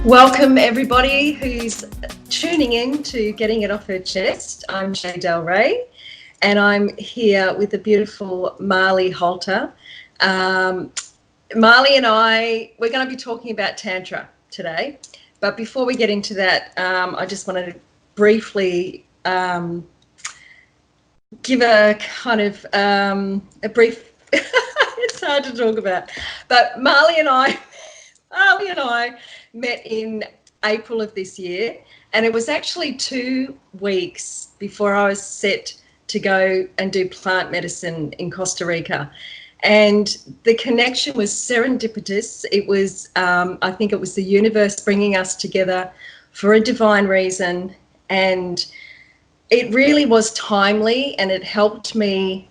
Welcome everybody who's tuning in to Getting It Off Her Chest. I'm Shay Del Rey and I'm here with the beautiful Marley Halter. Marley and we're going to be talking about Tantra today. But before we get into that, I just wanted to briefly give a kind of a brief, it's hard to talk about, but Marley and I met in April of this year, and it was actually 2 weeks before I was set to go and do plant medicine in Costa Rica. And the connection was serendipitous. It was, I think it was the universe bringing us together for a divine reason. And it really was timely, and it helped me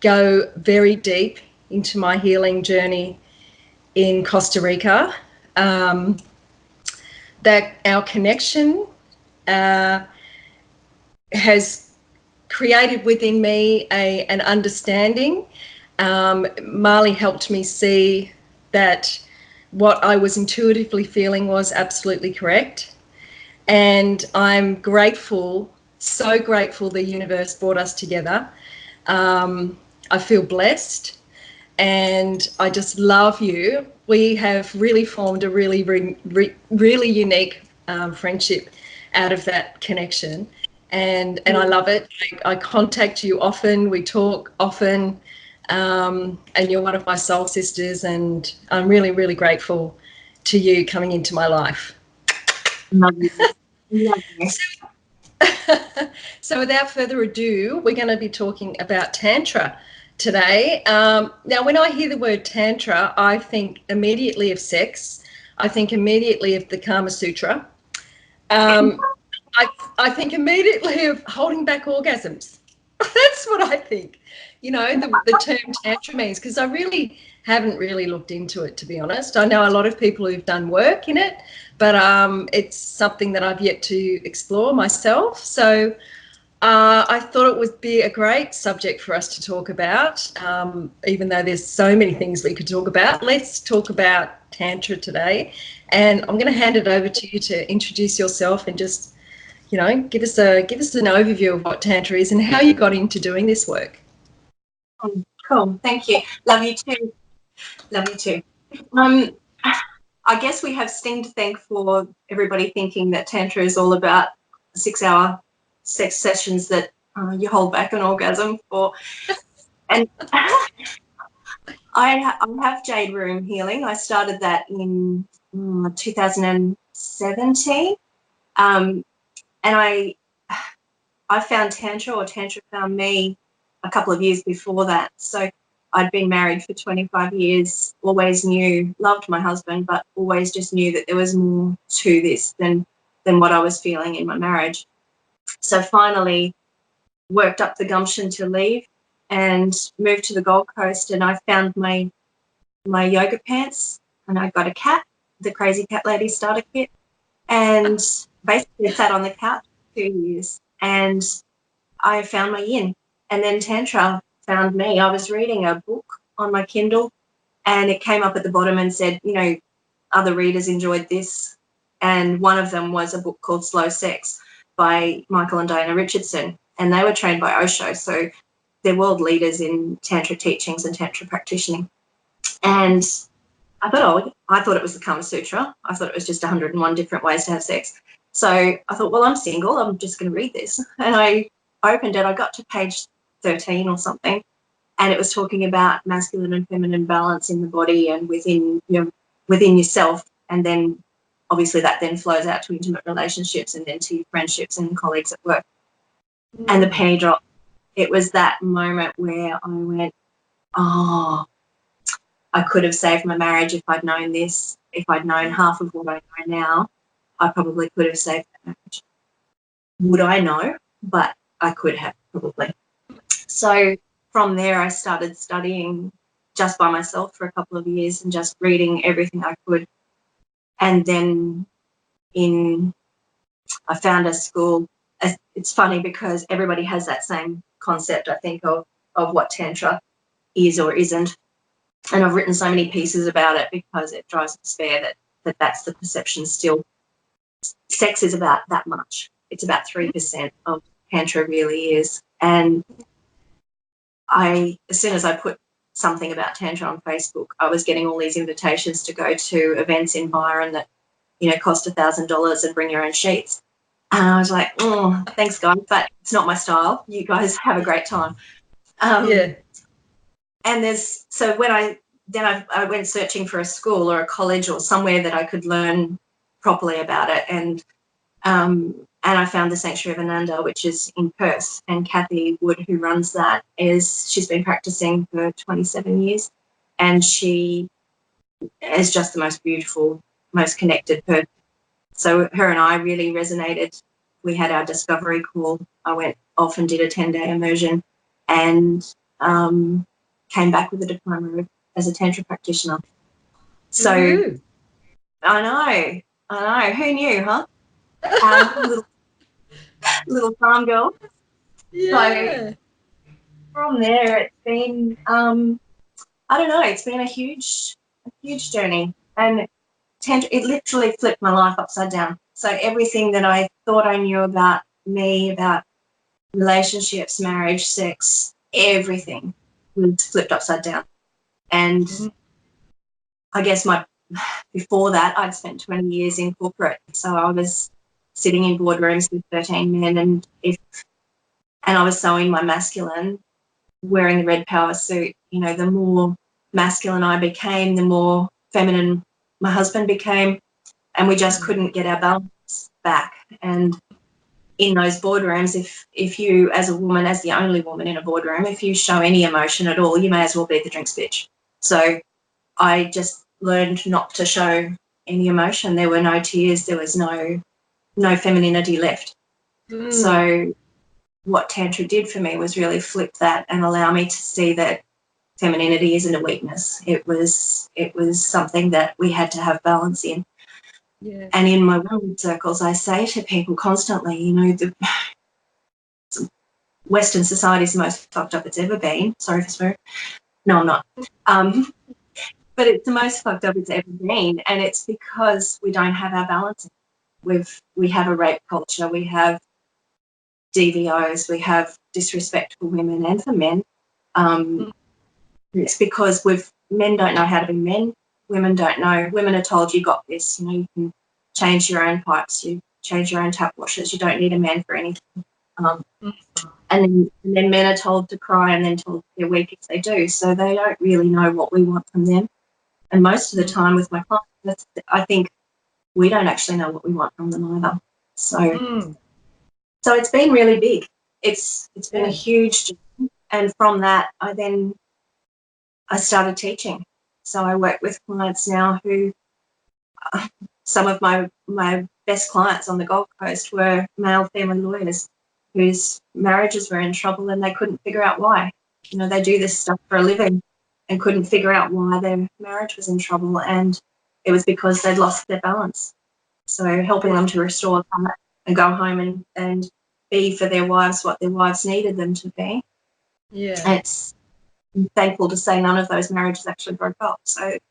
go very deep into my healing journey in Costa Rica. That our connection has created within me an understanding. Marley helped me see that what I was intuitively feeling was absolutely correct. And I'm grateful, so grateful the universe brought us together. I feel blessed and I just love you. We have really formed a really unique friendship out of that connection. And I love it. I contact you often, we talk often, and you're one of my soul sisters, and I'm really, really grateful to you coming into my life. Love you. Love you. So without further ado, we're going to be talking about Tantra today. Now, when I hear the word Tantra, I think immediately of sex. I think immediately of the Kama Sutra. I think immediately of holding back orgasms. That's what I think, you know, the term Tantra means, because I really haven't really looked into it, to be honest. I know a lot of people who've done work in it, but it's something that I've yet to explore myself. So I thought it would be a great subject for us to talk about, even though there's so many things we could talk about. Let's talk about Tantra today. And I'm going to hand it over to you to introduce yourself and just, you know, give us an overview of what Tantra is and how you got into doing this work. Cool. Thank you. Love you too. Love you too. I guess we have Sting to thank for everybody thinking that Tantra is all about 6-hour sex sessions that you hold back an orgasm for. And I have Jade Room Healing. I started that in 2017. And I found Tantra, or Tantra found me, a couple of years before that. So I'd been married for 25 years, always knew, loved my husband, but always just knew that there was more to this than what I was feeling in my marriage. So finally worked up the gumption to leave and moved to the Gold Coast, and I found my yoga pants, and I got a cat, the Crazy Cat Lady starter kit, and basically sat on the couch for 2 years, and I found my yin. And then Tantra found me. I was reading a book on my Kindle, and it came up at the bottom and said, you know, other readers enjoyed this. And one of them was a book called Slow Sex by Michael and Diana Richardson, and they were trained by Osho, so they're world leaders in Tantra teachings and Tantra practicing. And I thought it was the Kama Sutra. I thought it was just 101 different ways to have sex. So I thought, well, I'm single, I'm just going to read this. And I opened it, I got to page 13 or something, and it was talking about masculine and feminine balance in the body and within yourself, and then obviously that then flows out to intimate relationships and then to your friendships and colleagues at work. And the penny dropped. It was that moment where I went, oh, I could have saved my marriage if I'd known this. If I'd known half of what I know now, I probably could have saved that marriage. Would I know? But I could have, probably. So from there I started studying just by myself for a couple of years and just reading everything I could. And then I found a school. It's funny because everybody has that same concept, I think, of what Tantra is or isn't. And I've written so many pieces about it because it drives me despair that that's the perception still. sex is about that much. It's about 3% of Tantra really is. And as soon as I put something about Tantra on Facebook, I was getting all these invitations to go to events in Byron that, cost $1,000 and bring your own sheets. And I was like, oh, thanks, guys, but it's not my style. You guys have a great time. Yeah. And so when I went searching for a school or a college or somewhere that I could learn properly about it, and I found the Sanctuary of Ananda, which is in Perth, and Kathy Wood, who runs that, she's been practicing for 27 years, and she is just the most beautiful, most connected person. So her and I really resonated. We had our discovery call. I went off and did a 10-day immersion, and came back with a diploma as a Tantra practitioner. So Ooh. I know. Who knew, huh? Little farm girl. Yeah. So from there, it's been, I don't know, it's been a huge journey. And Tantra, it literally flipped my life upside down. So everything that I thought I knew about me, about relationships, marriage, sex, everything was flipped upside down. And I guess before that, I'd spent 20 years in corporate. So I was sitting in boardrooms with 13 men, and I was so in my masculine, wearing the red power suit. The more masculine I became, the more feminine my husband became, and we just couldn't get our balance back. And in those boardrooms, if you, as a woman, as the only woman in a boardroom, if you show any emotion at all, you may as well be the drinks bitch. So I just learned not to show any emotion. There were no tears. There was no femininity left. So what Tantra did for me was really flip that and allow me to see that femininity isn't a weakness. It was something that we had to have balance in. Yeah. And in my women's circles, I say to people constantly, the Western society is the most fucked up it's ever been. Sorry for swearing. No, I'm not. But it's the most fucked up it's ever been, and it's because we don't have our balance. We have a rape culture. We have DVOs. We have disrespect for women and for men. It's because men don't know how to be men. Women don't know. Women are told you got this. You can change your own pipes. You change your own tap washers. You don't need a man for anything. And then men are told to cry and then told they're weak if they do. So they don't really know what we want from them. And most of the time with my clients, I think we don't actually know what we want from them either. So it's been really big. It's been a huge journey. And from that, I started teaching. So I work with clients now who, some of my best clients on the Gold Coast were male family lawyers whose marriages were in trouble and they couldn't figure out why. They do this stuff for a living and couldn't figure out why their marriage was in trouble, and it was because they'd lost their balance. So helping them to restore that and go home and be for their wives what their wives needed them to be. Yeah. I'm thankful to say none of those marriages actually broke up. So it's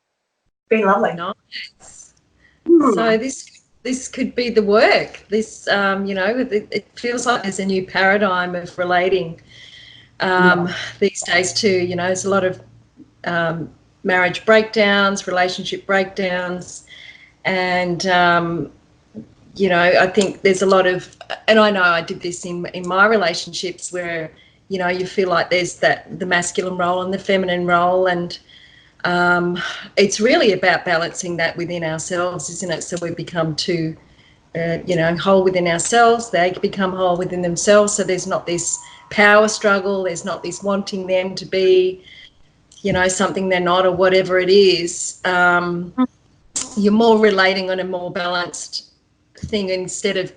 been lovely. Nice. So this could be the work. This, it feels like there's a new paradigm of relating these days too. There's a lot of marriage breakdowns, relationship breakdowns, and I think there's a lot of, and I know I did this in my relationships where you feel like there's the masculine role and the feminine role, and it's really about balancing that within ourselves, isn't it? So we become whole within ourselves. They become whole within themselves. So there's not this power struggle. There's not this wanting them to be, something they're not or whatever it is. You're more relating on a more balanced thing instead of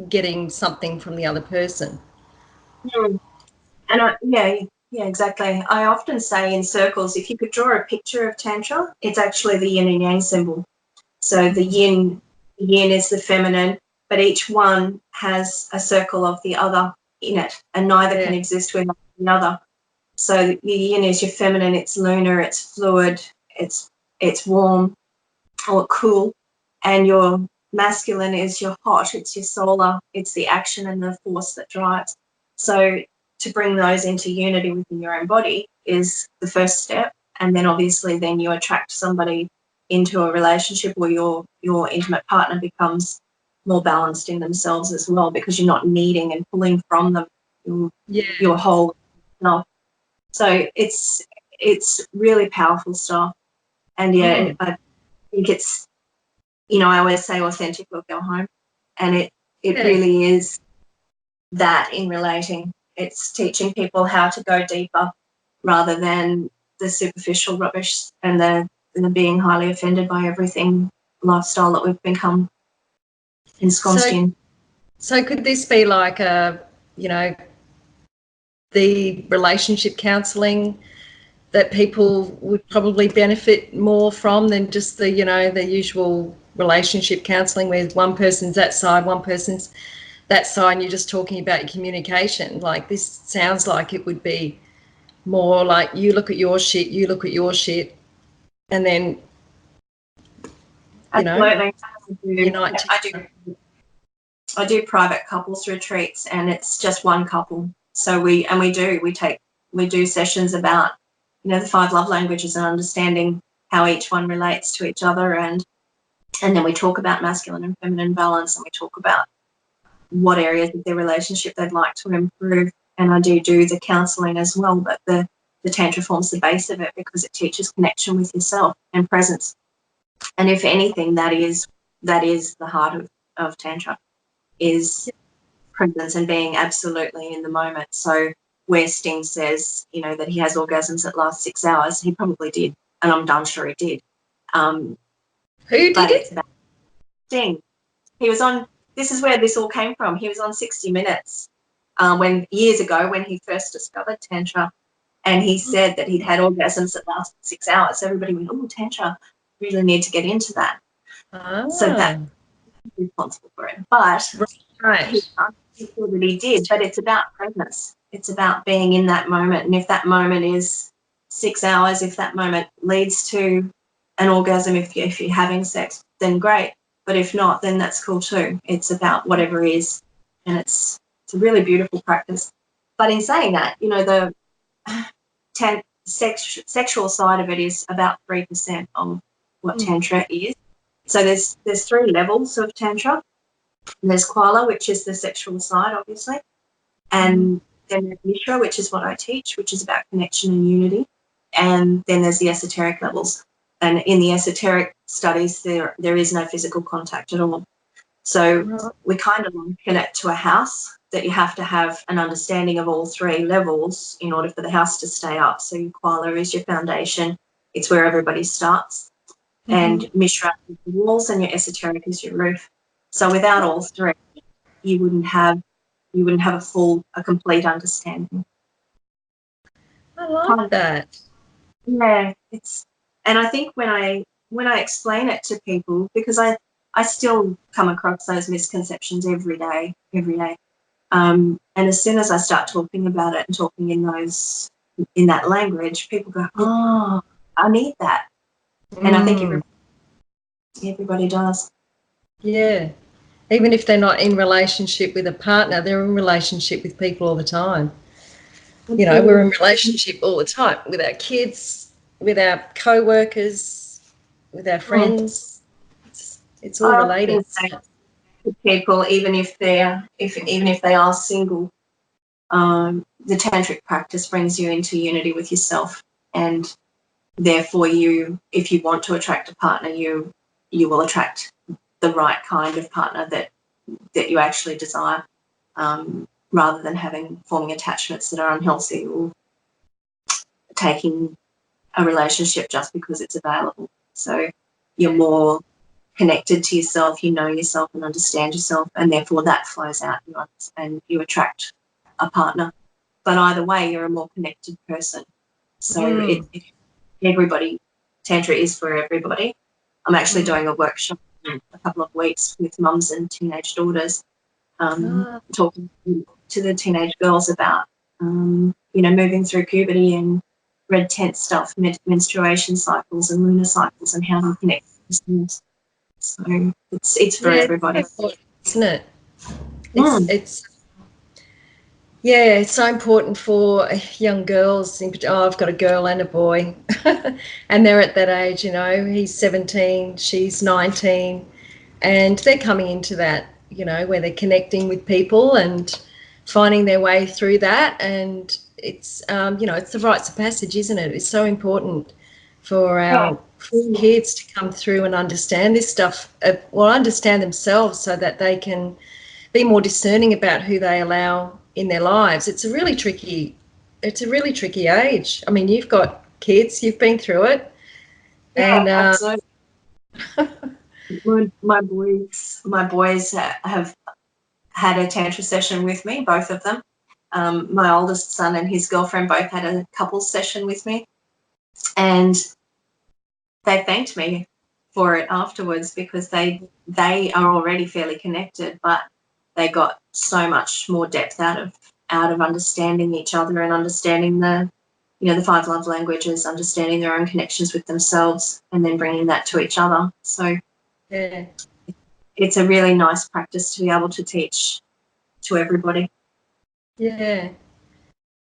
getting something from the other person. And yeah, exactly. I often say in circles, if you could draw a picture of Tantra, it's actually the yin and yang symbol. So the yin is the feminine, but each one has a circle of the other in it, and neither can exist without the other. So the yin is your feminine, it's lunar, it's fluid, it's warm or cool, and your masculine is your hot, it's your solar, it's the action and the force that drives. So to bring those into unity within your own body is the first step. And then obviously then you attract somebody into a relationship, or your intimate partner becomes more balanced in themselves as well, because you're not needing and pulling from them your whole self. So it's really powerful stuff. And I think it's, I always say authentic will go home, and it really is that in relating. It's teaching people how to go deeper rather than the superficial rubbish and the being highly offended by everything lifestyle that we've become ensconced in. So could this be like the relationship counselling that people would probably benefit more from than just the usual relationship counselling where one person's that side, one person's that side, and you're just talking about your communication? Like, this sounds like it would be more like you look at your shit, you look at your shit, and then Absolutely. unite. I do private couples retreats, and it's just one couple. So we do sessions about the 5 love languages and understanding how each one relates to each other, and then we talk about masculine and feminine balance, and we talk about what areas of their relationship they'd like to improve. And I do the counselling as well, but the Tantra forms the base of it because it teaches connection with yourself and presence. And if anything, that is the heart of Tantra, is presence and being absolutely in the moment. So where Sting says, that he has orgasms that last 6 hours, he probably did, and I'm darn sure he did. Who did it? It's about Sting. He was on. This is where this all came from. He was on 60 Minutes years ago when he first discovered Tantra, and he said that he'd had orgasms that lasted 6 hours. So everybody went, "Oh, Tantra, really need to get into that." So that's responsible for it. But he thought that he did. But it's about presence. It's about being in that moment. And if that moment is 6 hours, if that moment leads to an orgasm, if you're having sex, then great. But if not, then that's cool too. It's about whatever is, and it's a really beautiful practice. But in saying that, the sexual side of it is about 3% of what Tantra is. So there's 3 levels of Tantra. There's Koala, which is the sexual side, obviously, and then there's Mishra, which is what I teach, which is about connection and unity, and then there's the esoteric levels. And in the esoteric studies, there is no physical contact at all. So we kind of liken it to a house, that you have to have an understanding of all 3 levels in order for the house to stay up. So your Koala is your foundation. It's where everybody starts. And Mishra is the walls, and your esoteric is your roof. So without all 3, you wouldn't have a complete understanding. I like that. Yeah, and I think when I explain it to people, because I still come across those misconceptions every day. And as soon as I start talking about it and talking in that language, people go, "Oh, I need that." And I think everybody does. Yeah. Even if they're not in relationship with a partner, they're in relationship with people all the time. We're in relationship all the time with our kids, with our co-workers, with our friends. It's all related. People, even if they are single, the tantric practice brings you into unity with yourself, and therefore if you want to attract a partner, you will attract the right kind of partner that you actually desire, rather than forming attachments that are unhealthy, or taking a relationship just because it's available. So you're more connected to yourself, you know yourself and understand yourself, and therefore that flows out and you attract a partner. But either way, you're a more connected person. So everybody, Tantra is for everybody. I'm actually doing a workshop in a couple of weeks with mums and teenage daughters, talking to the teenage girls about, moving through puberty and red tent stuff, menstruation cycles and lunar cycles, and how to connect with themselves. So it's for everybody. It's important, isn't it? Mm. It's yeah, it's so important for young girls. Oh, I've got a girl and a boy, and they're at that age. You know, he's 17, she's 19, and they're coming into that. You know, where they're connecting with people and finding their way through that. And it's you know, it's the rites of passage, isn't it? It's so important for Yeah. our kids to come through and understand this stuff, or understand themselves, so that they can be more discerning about who they allow in their lives. It's a really tricky age. I mean, you've got kids, you've been through it, Yeah, and absolutely. My boys have had a tantra session with me, both of them. My oldest son and his girlfriend both had a couples session with me, and they thanked me for it afterwards, because they are already fairly connected, but they got so much more depth out of understanding each other and understanding the five love languages, understanding their own connections with themselves, and then bringing that to each other. So yeah, it's a really nice practice to be able to teach to everybody. yeah.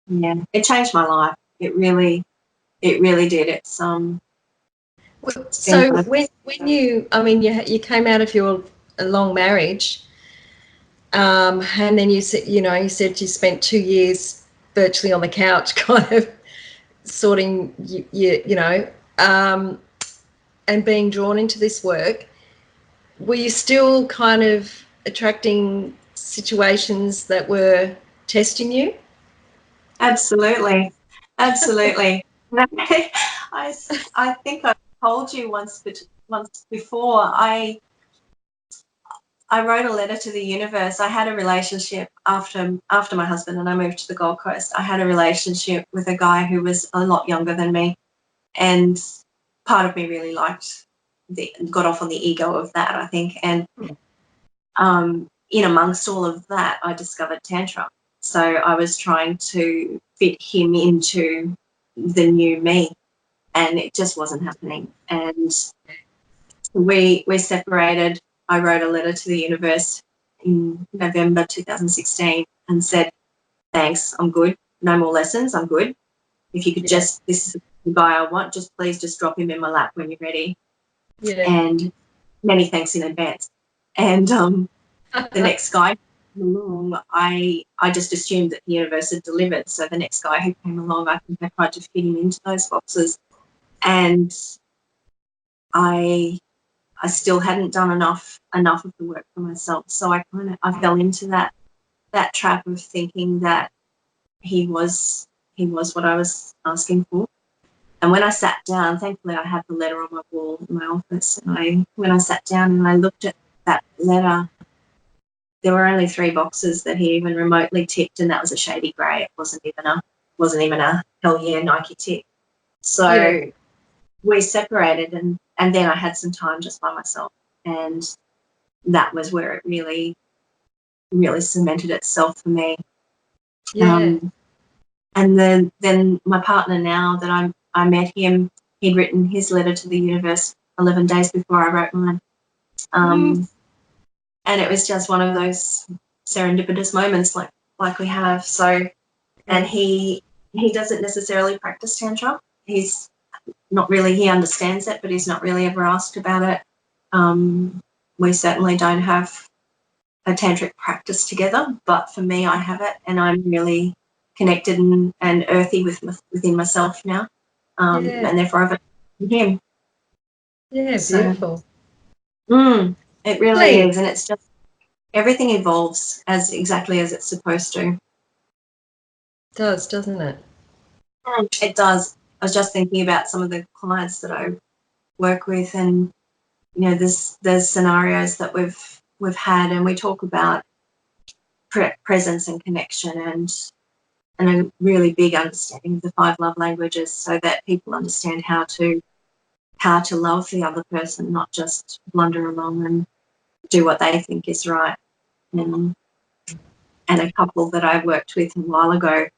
Yeah, it changed my life. It really did. It's So when you, I mean, you came out of your long marriage, and then you said, you said you spent 2 years virtually on the couch, kind of sorting, and being drawn into this work. Were you still kind of attracting situations that were testing you? absolutely. I think I told you once before. I wrote a letter to the universe. I had a relationship after my husband and I moved to the Gold Coast. I had a relationship with a guy who was a lot younger than me, and part of me really got off on the ego of that, I think. And in amongst all of that, I discovered Tantra. So I was trying to fit him into the new me, and it just wasn't happening. And we separated. I wrote a letter to the universe in November 2016 and said, thanks, I'm good. No more lessons, I'm good. If you could this is the guy I want, please just drop him in my lap when you're ready. Yeah. And many thanks in advance. And the next guy came along, I just assumed that the universe had delivered. So the next guy who came along, I think I tried to fit him into those boxes. And I still hadn't done enough of the work for myself. So I fell into that trap of thinking that he was what I was asking for. And when I sat down, thankfully I had the letter on my wall in my office, and when I sat down and I looked at that letter, there were only 3 boxes that he even remotely ticked, and that was a shady grey. It wasn't even a hell yeah Nike tick. So we separated, and then I had some time just by myself, and that was where it really, really cemented itself for me. Yeah. And then my partner now that I met him, he'd written his letter to the universe 11 days before I wrote mine. And it was just one of those serendipitous moments like we have. So, and he doesn't necessarily practice Tantra. He's not really, he understands it, but he's not really ever asked about it. We certainly don't have a tantric practice together, but for me, I have it, and I'm really connected and earthy within myself now, and therefore I've him. Yeah, So, beautiful. It really is, and it's just everything evolves exactly as it's supposed to. It does, doesn't it? It does. I was just thinking about some of the clients that I work with, and there's scenarios that we've had, and we talk about presence and connection, and a really big understanding of the 5 love languages, so that people understand how to love the other person, not just blunder along and do what they think is right. And a couple that I worked with a while ago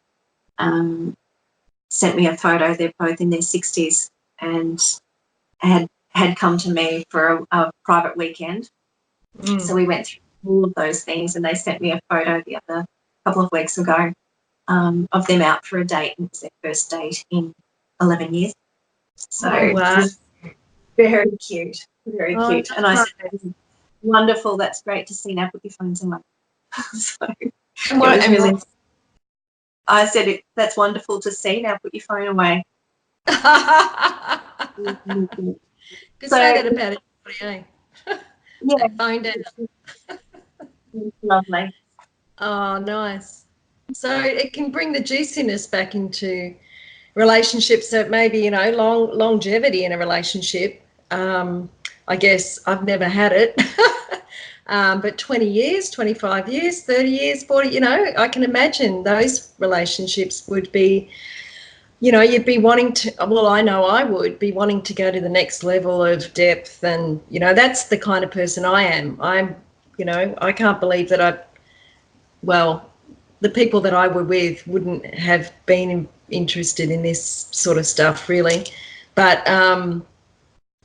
sent me a photo. They're both in their 60s and had had come to me for a private weekend. So we went through all of those things, and they sent me a photo the other couple of weeks ago of them out for a date, and it was their first date in 11 years. So wow. very cute, very cute. And I Right. said, wonderful, that's great to see. Now put your phones away. So And what, it was really. what? I said, that's wonderful to see. Now put your phone away. Could So say that about everybody, eh? yeah, Phone down. it's lovely. Oh, nice. So it can bring the juiciness back into relationships that maybe, you know, longevity in a relationship. I guess I've never had it. But 20 years, 25 years, 30 years, 40, you know, I can imagine those relationships would be, you know, you'd be wanting to, well, I know I would be wanting to go to the next level of depth. And, you know, that's the kind of person I am. You know, I can't believe that well, the people that I were with wouldn't have been interested in this sort of stuff, really. But,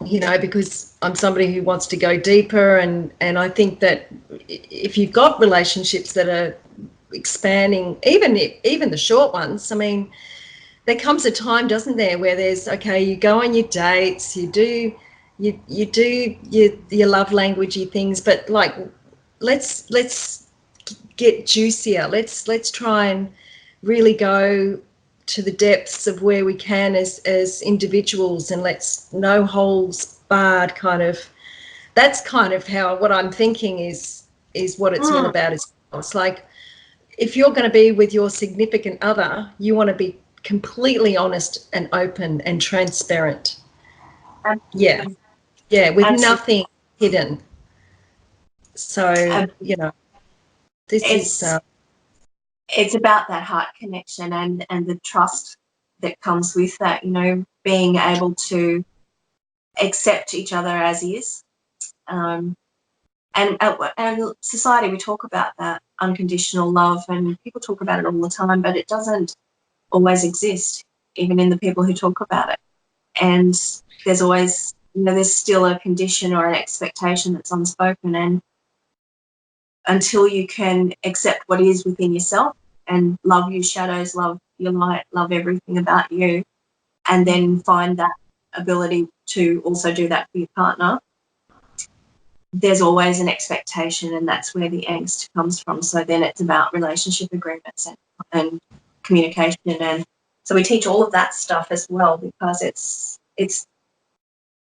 you know, because I'm somebody who wants to go deeper, and I think that if you've got relationships that are expanding, even the short ones, I mean, there comes a time, doesn't there, where there's, okay, you go on your dates, you do your love languagey things, but like let's get juicier. Let's try and really go to the depths of where we can as individuals, and let's no holes barred kind of. That's kind of how what I'm thinking is what it's all about. It's like if you're going to be with your significant other, you want to be completely honest and open and transparent. Yeah, with nothing hidden. So, you know, this is it's about that heart connection and the trust that comes with that, you know, being able to accept each other as is. And society, we talk about that unconditional love, and people talk about it all the time, but it doesn't always exist, even in the people who talk about it. And there's always, you know, there's still a condition or an expectation that's unspoken. And until you can accept what is within yourself and love your shadows, love your light, love everything about you, and then find that ability to also do that for your partner, there's always an expectation, and that's where the angst comes from. So then it's about relationship agreements and communication. And so we teach all of that stuff as well, because it's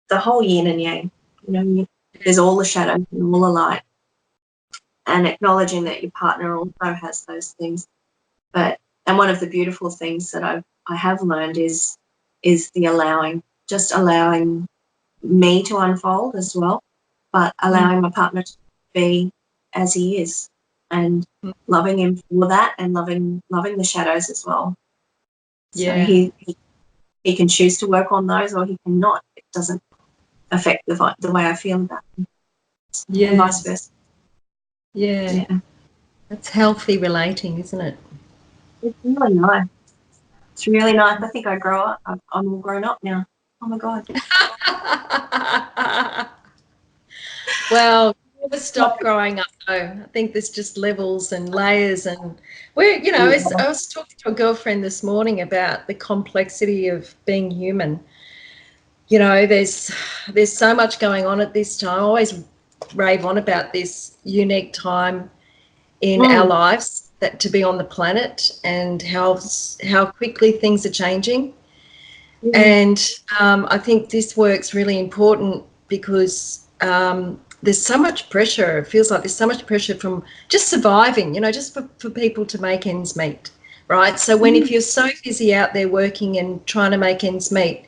the whole yin and yang. You know, there's all the shadows and all the light, and acknowledging that your partner also has those things. And one of the beautiful things that I have learned is the allowing, just allowing me to unfold as well, but allowing my partner to be as he is, and loving him for that, and loving the shadows as well. Yeah. So he can choose to work on those, or he cannot. It doesn't affect the way I feel about him. Yeah. And vice versa. Yeah. That's healthy relating, isn't it? It's really nice. It's really nice. I think I grow up. I'm all grown up now. Oh my God. Well, never stop growing up though. I think there's just levels and layers, and we're, you know, I was talking to a girlfriend this morning about the complexity of being human. You know, there's so much going on at this time. I always rave on about this unique time in our lives, that to be on the planet, and how quickly things are changing. And I think this work's really important because there's so much pressure. It feels like there's so much pressure from just surviving, you know, just for people to make ends meet, right? So if you're so busy out there working and trying to make ends meet,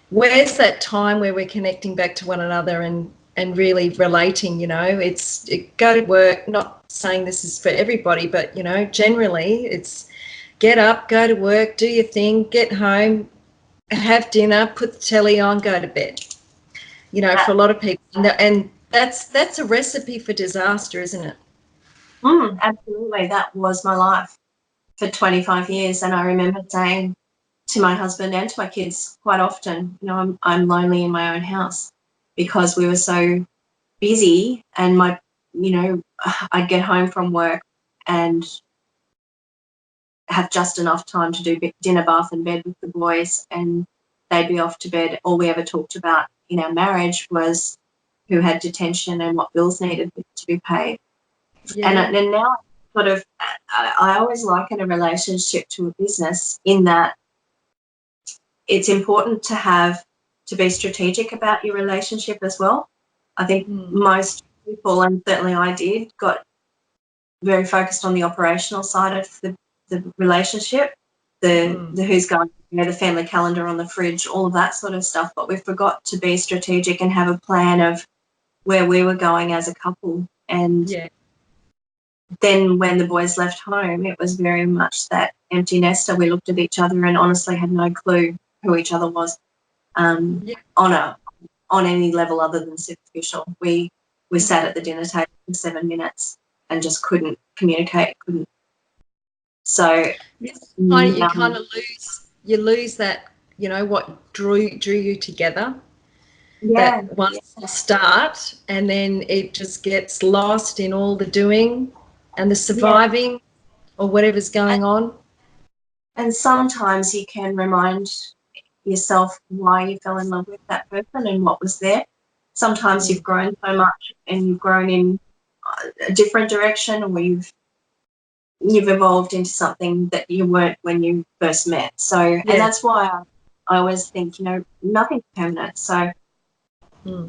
where's that time where we're connecting back to one another and really relating? You know, go to work, not saying this is for everybody, but, you know, generally it's get up, go to work, do your thing, get home, have dinner, put the telly on, go to bed. You know, for a lot of people, and that's a recipe for disaster, isn't it? Absolutely. That was my life for 25 years. And I remember saying to my husband and to my kids quite often, you know, I'm lonely in my own house because we were so busy, and you know, I'd get home from work and have just enough time to do dinner, bath and bed with the boys, and they'd be off to bed. All we ever talked about in our marriage was who had detention and what bills needed to be paid. Yeah. And now sort of, I always liken a relationship to a business in that it's important to be strategic about your relationship as well. I think most people, and certainly I did, got very focused on the operational side of the relationship, the who's going, you know, the family calendar on the fridge, all of that sort of stuff. But we forgot to be strategic and have a plan of where we were going as a couple. And then when the boys left home, it was very much that empty nester. We looked at each other and honestly had no clue who each other was on any level other than superficial. We sat at the dinner table for 7 minutes and just couldn't communicate, couldn't. So you kind of lose that, you know, what drew you together. That once you start, and then it just gets lost in all the doing and the surviving or whatever's going on. And sometimes you can remind yourself why you fell in love with that person and what was there. Sometimes you've grown so much and you've grown in a different direction, or you've evolved into something that you weren't when you first met. So, and that's why I always think, you know, nothing's permanent. So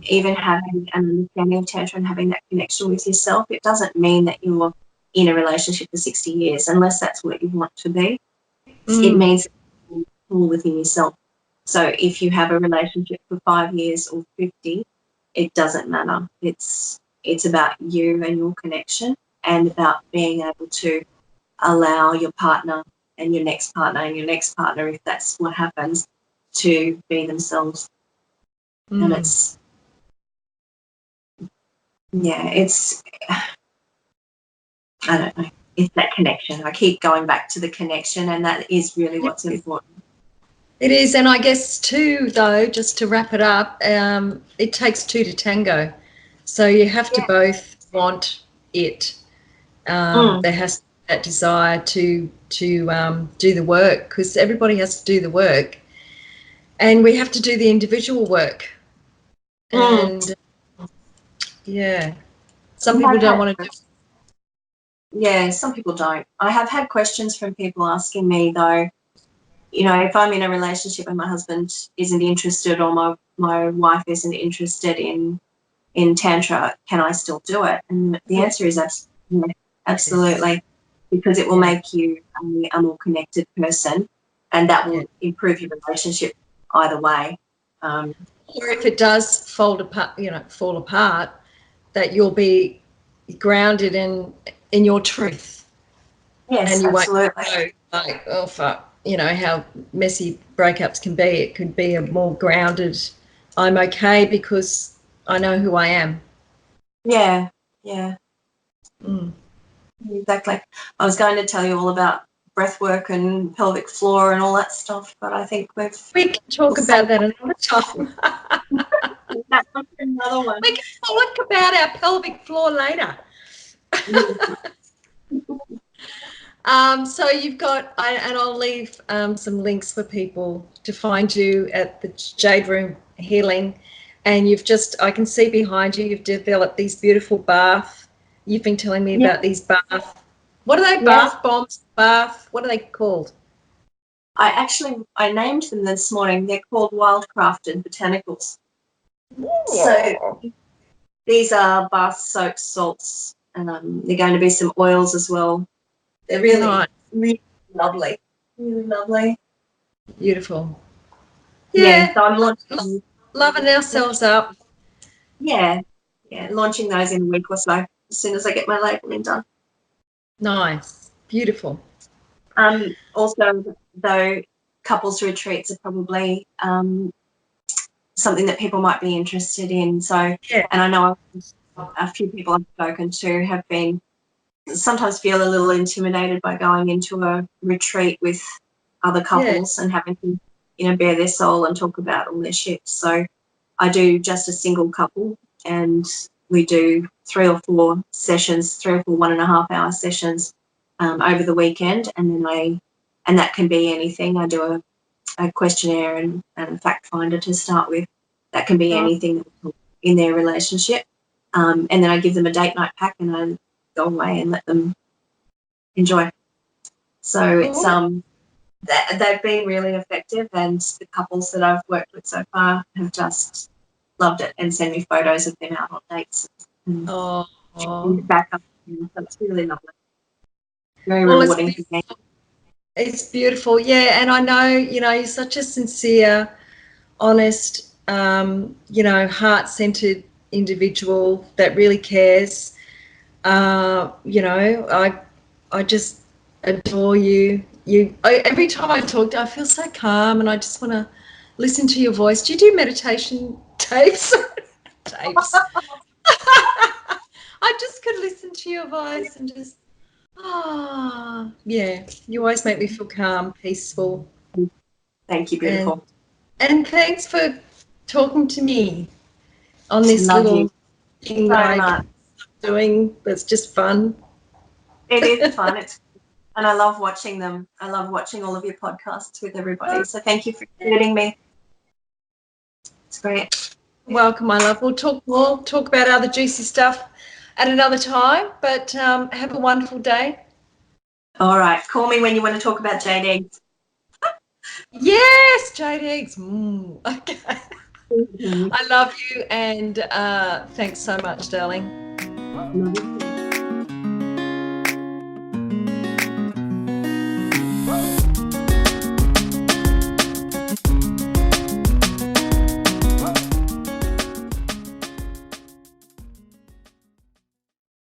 even having an understanding of Tantra and having that connection with yourself, it doesn't mean that you're in a relationship for 60 years, unless that's what you want to be. It means you're full within yourself. So if you have a relationship for 5 years or 50, it doesn't matter. It's about you and your connection, and about being able to allow your partner and your next partner and your next partner, if that's what happens, to be themselves. And I don't know, it's that connection. I keep going back to the connection, and that is really what's important. It is, and I guess too, though, just to wrap it up, it takes two to tango. So you have to both want it. There has to be that desire to do the work, because everybody has to do the work, and we have to do the individual work. And some people don't want to do. Yeah, some people don't. I have had questions from people asking me, though, you know, if I'm in a relationship and my husband isn't interested, or my wife isn't interested in Tantra, can I still do it? And the answer is absolutely, because it will make you a more connected person, and that will improve your relationship either way. Or if it does fall apart, that you'll be grounded in your truth. Yes, and you absolutely. won't know, like, oh fuck, you know how messy breakups can be. It could be a more grounded, I'm okay because I know who I am. Yeah. Exactly. I was going to tell you all about breath work and pelvic floor and all that stuff, but I think we can talk about that another time. That's another one. We can talk about our pelvic floor later. So you've got, and I'll leave some links for people to find you at the Jade Room Healing. And I can see behind you, you've developed these beautiful bath. You've been telling me about these bath. What are they? Bath bombs? What are they called? I named them this morning. They're called Wildcrafted Botanicals. So these are bath soak salts, and they're going to be some oils as well. They're really, really lovely. Really lovely. Beautiful. Yeah, so I'm launching. Loving ourselves up. Yeah, launching those in a week or so, as soon as I get my labelling done. Nice. Beautiful. Also, though, couples retreats are probably something that people might be interested in. So, and I know a few people I've spoken to have been sometimes feel a little intimidated by going into a retreat with other couples and having to, you know, bare their soul and talk about all their shit. So I do just a single couple, and we do 3 or 4 sessions, 3 or 4 1.5-hour sessions over the weekend, and then that can be anything. I do a questionnaire and a fact finder to start with. That can be anything in their relationship, and then I give them a date night pack, and I go away and let them enjoy. So it's they've been really effective, and the couples that I've worked with so far have just loved it and send me photos of them out on dates and back up. So it's really lovely. Very rewarding for me. It's beautiful, yeah. And I know, you know, you're such a sincere, honest, you know, heart-centered individual that really cares. You know, I just adore you. Every time I talk to you, I feel so calm, and I just want to listen to your voice. Do you do meditation tapes? Tapes. I just could listen to your voice and just, yeah. You always make me feel calm, peaceful. Thank you, beautiful. And thanks for talking to me on this little thing that I'm doing. That's just fun. It is fun. And I love watching them. I love watching all of your podcasts with everybody. So thank you for including me. It's great. Welcome, my love. We'll talk more, talk about other juicy stuff at another time, but have a wonderful day. All right. Call me when you want to talk about jade eggs. Yes, jade eggs. Okay. I love you, and thanks so much, darling. Love you.